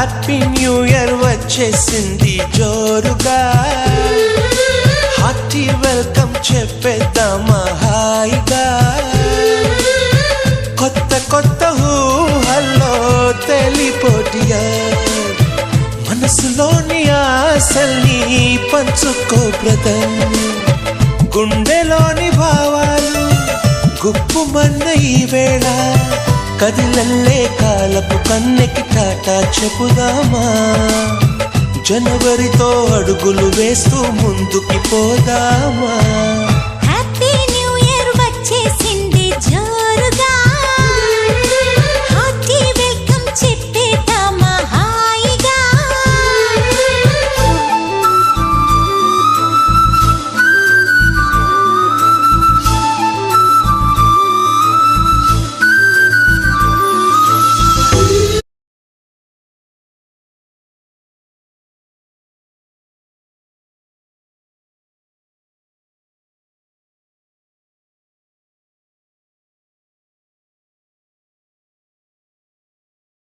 Happy new year వచ్చేసింది జోరుగా, hearty welcome చెప్పేద్దామా హాయిగా. కొత్త కొత్త ఊహల్లో తెలిపోటియా, మనసులోని ఆశల్ని పంచుకో బ్రదర్. గుండెలోని భావాలు గుప్పుమన్న ఈ వేళ, కదిలల్లే కాలపు కన్నెకి టాటా చెప్పుదామా. జనవరితో అడుగులు వేస్తూ ముందుకి పోదామా.